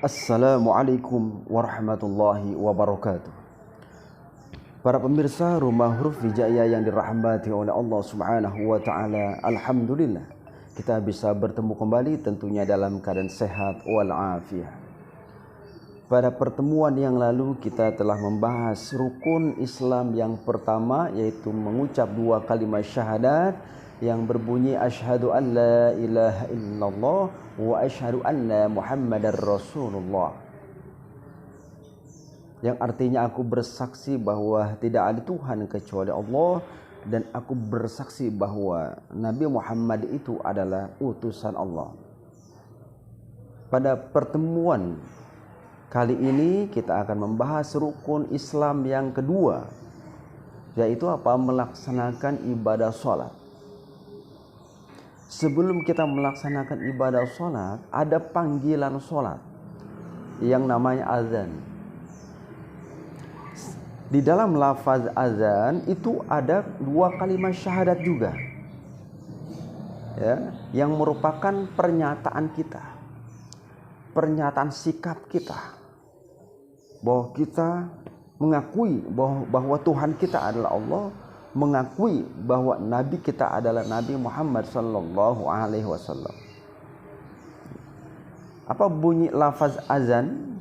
Assalamualaikum warahmatullahi wabarakatuh. Para pemirsa Rumah Huruf Hijaiyah yang dirahmati oleh Allah Subhanahu wa taala, alhamdulillah kita bisa bertemu kembali tentunya dalam keadaan sehat walafiat. Pada pertemuan yang lalu kita telah membahas rukun Islam yang pertama, yaitu mengucap dua kalimat syahadat yang berbunyi asyhadu an la ilaha illallah wa asyhadu anna muhammadar rasulullah, yang artinya aku bersaksi bahwa tidak ada Tuhan kecuali Allah dan aku bersaksi bahwa Nabi Muhammad itu adalah utusan Allah. Pada pertemuan kali ini kita akan membahas rukun Islam yang kedua, yaitu apa? Melaksanakan ibadah sholat. Sebelum kita melaksanakan ibadah sholat, ada panggilan sholat yang namanya azan. Di dalam lafaz azan itu ada dua kalimat syahadat juga, ya, yang merupakan pernyataan kita, pernyataan sikap kita, bahwa kita mengakui bahwa Tuhan kita adalah Allah, mengakui bahwa Nabi kita adalah Nabi Muhammad sallallahu alaihi wasallam. Apa bunyi lafaz azan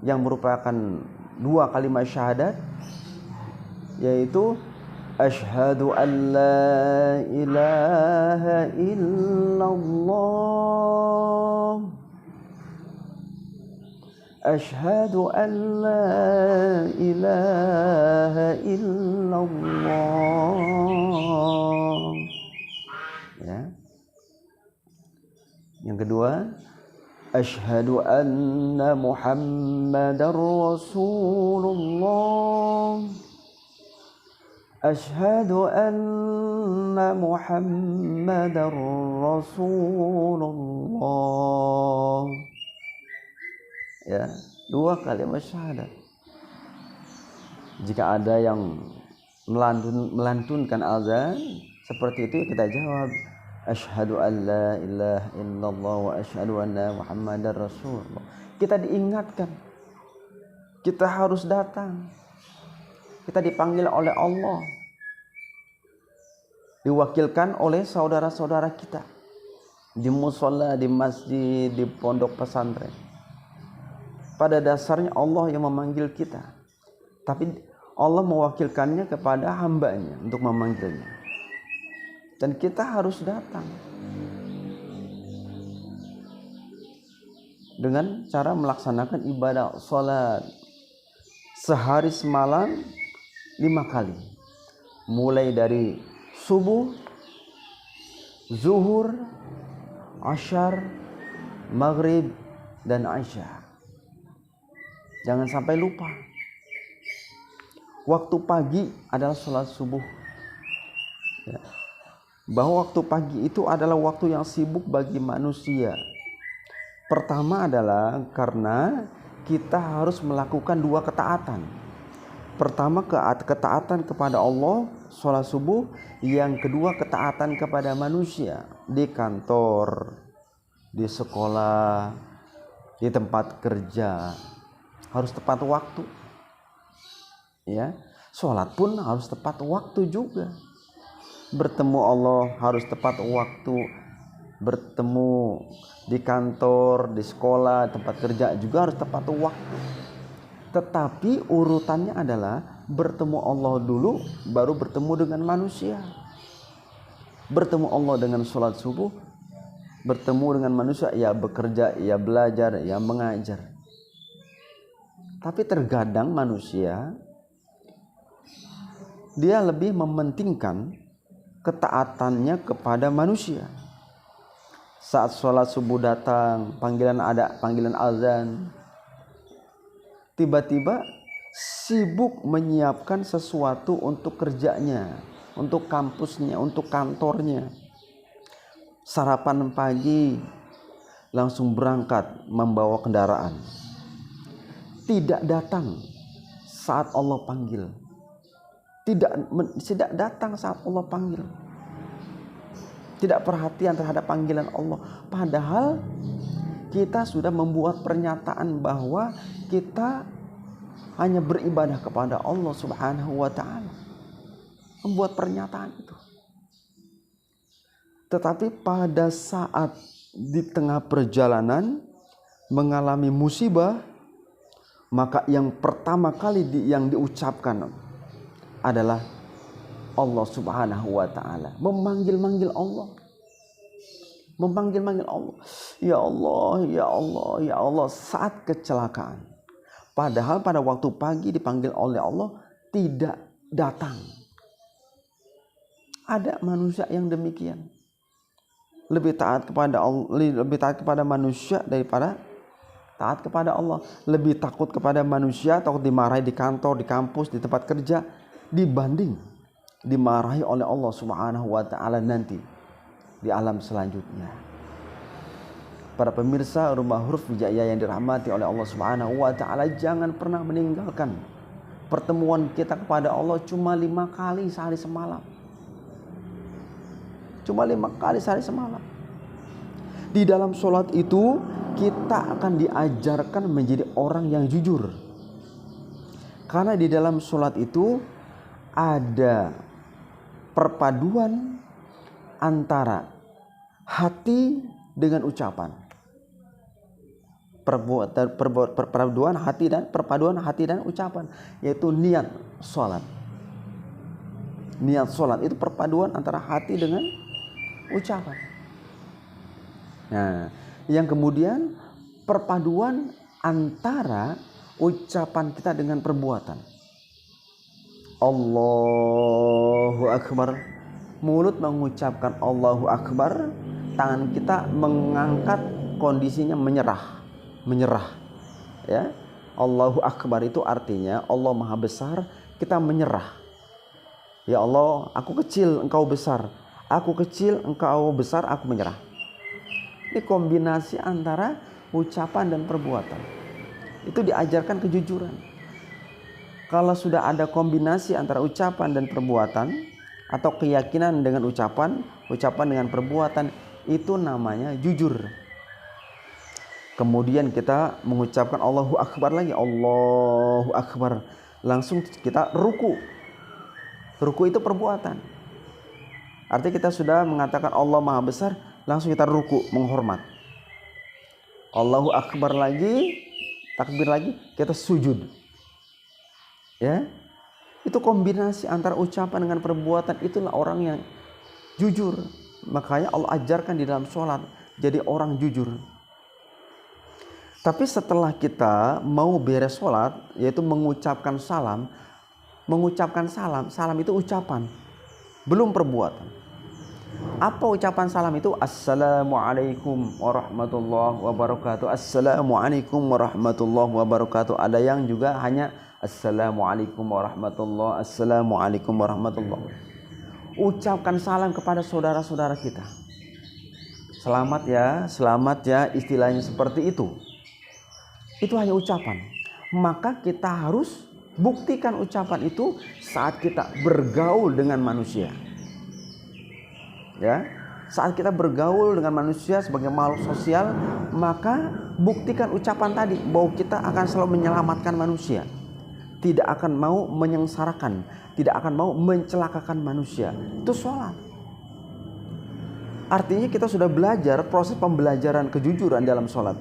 yang merupakan dua kalimat syahadat? Yaitu asyhadu an la ilaha illallah, asyhadu an la ilaha illallah. Ya. Yang kedua, asyhadu anna muhammadar rasulullah, asyhadu anna muhammadar rasulullah. Ya, dua kalimat syahadat. Jika ada yang melantunkan azan seperti itu, kita jawab asyhadu an la ilaha illallah wa asyhadu anna muhammadar rasulullah. Kita diingatkan, kita harus datang. Kita dipanggil oleh Allah, diwakilkan oleh saudara-saudara kita di mushola, di masjid, di pondok pesantren. Pada dasarnya Allah yang memanggil kita, tapi Allah mewakilkannya kepada hambanya untuk memanggilnya, dan kita harus datang dengan cara melaksanakan ibadah sholat sehari semalam 5 kali, mulai dari subuh, zuhur, asyar, maghrib, dan isya. Jangan sampai lupa. Waktu pagi adalah sholat subuh, ya. Bahwa waktu pagi itu adalah waktu yang sibuk bagi manusia. Pertama adalah karena kita harus melakukan dua ketaatan. Pertama, ketaatan kepada Allah, sholat subuh. Yang kedua, ketaatan kepada manusia di kantor, di sekolah, di tempat kerja. Harus tepat waktu, ya. Sholat pun harus tepat waktu juga. Bertemu Allah harus tepat waktu. Bertemu di kantor, di sekolah, tempat kerja juga harus tepat waktu. Tetapi urutannya adalah bertemu Allah dulu, baru bertemu dengan manusia. Bertemu Allah dengan sholat subuh, bertemu dengan manusia, ya bekerja, ya belajar, ya mengajar. Tapi terkadang manusia dia lebih mementingkan ketaatannya kepada manusia. Saat sholat subuh datang, panggilan azan, tiba-tiba sibuk menyiapkan sesuatu untuk kerjanya, untuk kampusnya, untuk kantornya. Sarapan pagi, langsung berangkat membawa kendaraan. Tidak datang saat Allah panggil. Tidak datang saat Allah panggil. tidak perhatian terhadap panggilan Allah. Padahal kita sudah membuat pernyataan bahwa kita hanya beribadah kepada Allah Subhanahu wa taala. Membuat pernyataan itu. Tetapi pada saat di tengah perjalanan mengalami musibah, maka yang pertama kali yang diucapkan adalah Allah Subhanahu wa taala. Memanggil-manggil Allah. Memanggil-manggil Allah. Ya Allah, ya Allah, ya Allah saat kecelakaan. Padahal pada waktu pagi dipanggil oleh Allah tidak datang. Ada manusia yang demikian. Lebih taat kepada Allah, lebih taat kepada manusia daripada taat kepada Allah. Lebih takut kepada manusia, takut dimarahi di kantor, di kampus, di tempat kerja dibanding dimarahi oleh Allah Subhanahu wa taala nanti di alam selanjutnya. Para pemirsa Rumah Huruf Wijaya yang dirahmati oleh Allah Subhanahu wa taala, jangan pernah meninggalkan pertemuan kita kepada Allah cuma 5 kali sehari semalam. Cuma 5 kali sehari semalam. Di dalam sholat itu kita akan diajarkan menjadi orang yang jujur. Karena di dalam sholat itu ada perpaduan antara hati dengan ucapan. Perpaduan hati dan ucapan, yaitu niat sholat. Niat sholat itu perpaduan antara hati dengan ucapan. Nah, yang kemudian perpaduan antara ucapan kita dengan perbuatan. Allahu Akbar. Mulut mengucapkan Allahu Akbar, tangan kita mengangkat, kondisinya menyerah. Ya. Allahu Akbar itu artinya Allah Maha Besar, kita menyerah. Ya Allah, aku kecil, Engkau besar. Aku kecil, Engkau besar, aku menyerah. Ini kombinasi antara ucapan dan perbuatan. Itu diajarkan kejujuran. Kalau sudah ada kombinasi antara ucapan dan perbuatan, atau keyakinan dengan ucapan dengan perbuatan, itu namanya jujur. Kemudian kita mengucapkan Allahu Akbar lagi, Allahu Akbar. Langsung kita ruku. Ruku itu perbuatan. Artinya kita sudah mengatakan Allah Maha Besar, langsung kita ruku, menghormat. Allahu Akbar lagi, takbir lagi, kita sujud. Ya. Itu kombinasi antara ucapan dengan perbuatan, itulah orang yang jujur. Makanya Allah ajarkan di dalam sholat jadi orang jujur. Tapi setelah kita mau beres sholat, yaitu mengucapkan salam. Mengucapkan salam itu ucapan, belum perbuatan. Apa ucapan salam itu? Assalamualaikum warahmatullahi wabarakatuh. Assalamualaikum warahmatullahi wabarakatuh. Ada yang juga hanya Assalamualaikum warahmatullahi, Assalamualaikum warahmatullahi. Ucapkan salam kepada saudara-saudara kita. Selamat ya, istilahnya seperti itu. Itu hanya ucapan. Maka kita harus buktikan ucapan itu saat kita bergaul dengan manusia. Ya, saat kita bergaul dengan manusia sebagai makhluk sosial, maka buktikan ucapan tadi bahwa kita akan selalu menyelamatkan manusia. Tidak akan mau menyengsarakan, tidak akan mau mencelakakan manusia. Itu sholat. Artinya kita sudah belajar proses pembelajaran kejujuran dalam sholat.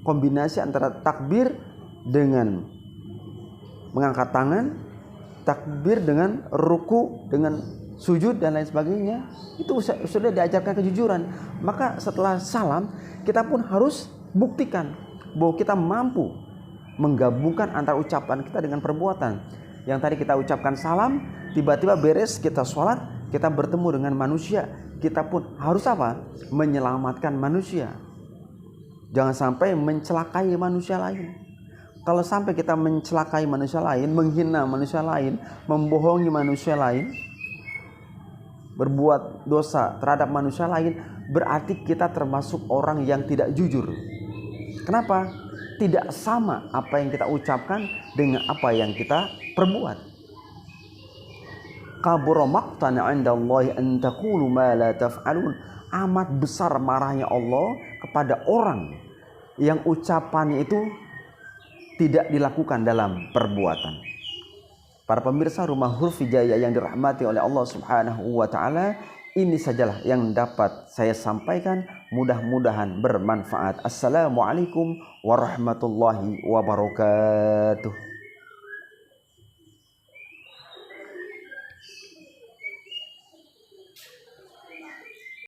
Kombinasi antara takbir dengan mengangkat tangan, takbir dengan ruku, dengan sujud dan lain sebagainya. Itu sudah diajarkan kejujuran. Maka setelah salam, kita pun harus buktikan bahwa kita mampu menggabungkan antara ucapan kita dengan perbuatan. Yang tadi kita ucapkan salam, tiba-tiba beres kita sholat, kita bertemu dengan manusia, kita pun harus apa? Menyelamatkan manusia. Jangan sampai mencelakai manusia lain. Kalau sampai kita mencelakai manusia lain, menghina manusia lain, membohongi manusia lain, berbuat dosa terhadap manusia lain, berarti kita termasuk orang yang tidak jujur. Kenapa? Tidak sama apa yang kita ucapkan dengan apa yang kita perbuat. Kabura maqtan 'indallahi an taqulu ma la taf'alun. Amat besar marahnya Allah kepada orang yang ucapannya itu tidak dilakukan dalam perbuatan. Para pemirsa Rumah Huruf Hijayah yang dirahmati oleh Allah Subhanahu wa taala, ini sajalah yang dapat saya sampaikan, mudah-mudahan bermanfaat. Assalamualaikum warahmatullahi wabarakatuh.